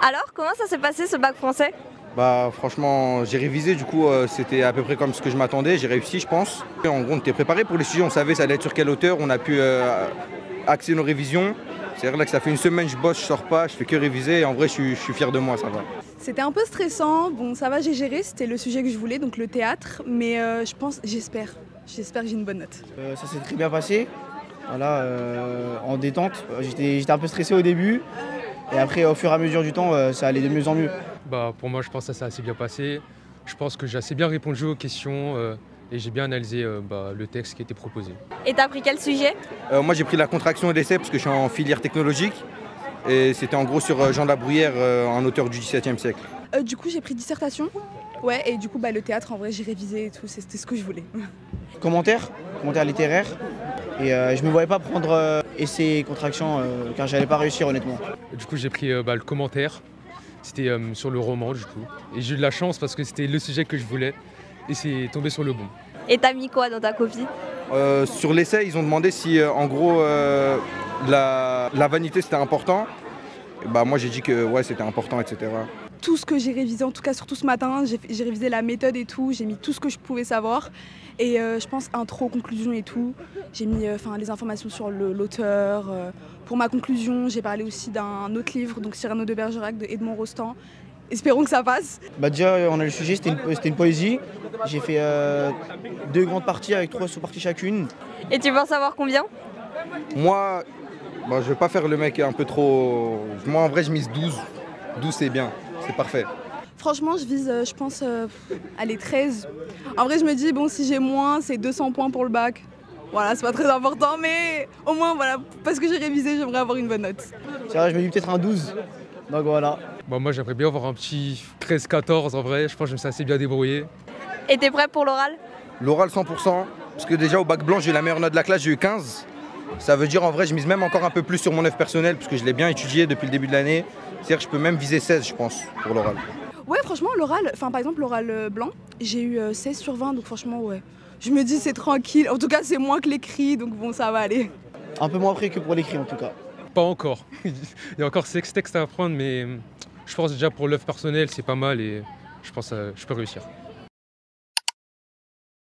Alors, comment ça s'est passé ce bac français? Bah franchement, j'ai révisé, du coup c'était à peu près comme ce que je m'attendais, j'ai réussi je pense. En gros on était préparé pour les sujets, on savait ça allait être sur quelle hauteur, on a pu axer nos révisions. C'est vrai que ça fait une semaine je bosse, je sors pas, je fais que réviser et en vrai je suis fier de moi, ça va. C'était un peu stressant, bon ça va j'ai géré, c'était le sujet que je voulais, donc le théâtre, mais j'espère que j'ai une bonne note. Ça s'est très bien passé, voilà, en détente. J'étais un peu stressé au début et après au fur et à mesure du temps ça allait de mieux en mieux. Pour moi, je pense que ça s'est assez bien passé. Je pense que j'ai assez bien répondu aux questions et j'ai bien analysé le texte qui était proposé. Et t'as pris quel sujet? Moi j'ai pris la contraction et l'essai parce que je suis en filière technologique et c'était en gros sur Jean de la Bruyère, un auteur du XVIIe siècle. Du coup j'ai pris dissertation, ouais, et du coup le théâtre en vrai j'ai révisé et tout, c'était ce que je voulais. Commentaire littéraire, et je me voyais pas prendre essai et contraction car j'allais pas réussir honnêtement. Du coup, j'ai pris le commentaire. C'était sur le roman du coup. Et j'ai eu de la chance parce que c'était le sujet que je voulais et c'est tombé sur le bon. Et t'as mis quoi dans ta copie? Sur l'essai, ils ont demandé si en gros la vanité c'était important. Et bah moi j'ai dit que ouais c'était important, etc. Tout ce que j'ai révisé, en tout cas surtout ce matin, j'ai révisé la méthode et tout, j'ai mis tout ce que je pouvais savoir. Et je pense intro, conclusion et tout. J'ai mis les informations sur l'auteur. Pour ma conclusion, j'ai parlé aussi d'un autre livre, donc Cyrano de Bergerac de Edmond Rostand. Espérons que ça passe. Déjà on a le sujet, c'était une poésie. J'ai fait 2 grandes parties avec 3 sous-parties chacune. Et tu penses savoir combien? Moi, je vais pas faire le mec un peu trop... Moi en vrai je mise 12. 12 c'est bien, c'est parfait. Franchement, je vise, je pense, allez, 13. En vrai, je me dis, bon, si j'ai moins, c'est 200 points pour le bac. Voilà, c'est pas très important, mais au moins, voilà, parce que j'ai révisé, j'aimerais avoir une bonne note. C'est vrai, je me dis peut-être un 12. Donc voilà. Moi, j'aimerais bien avoir un petit 13-14 en vrai. Je pense que je me suis assez bien débrouillé. Et t'es prêt pour l'oral? L'oral 100%, parce que déjà au bac blanc j'ai eu la meilleure note de la classe, j'ai eu 15. Ça veut dire en vrai je mise même encore un peu plus sur mon œuvre personnelle parce que je l'ai bien étudié depuis le début de l'année. C'est-à-dire que je peux même viser 16 je pense pour l'oral. Ouais, franchement, l'oral, par exemple l'oral blanc, j'ai eu 16 sur 20, donc franchement, ouais. Je me dis c'est tranquille, en tout cas c'est moins que l'écrit, donc bon, ça va aller. Un peu moins près que pour l'écrit en tout cas. Pas encore. Il y a encore 6 textes à apprendre, mais je pense déjà pour l'œuvre personnelle c'est pas mal et je pense que je peux réussir.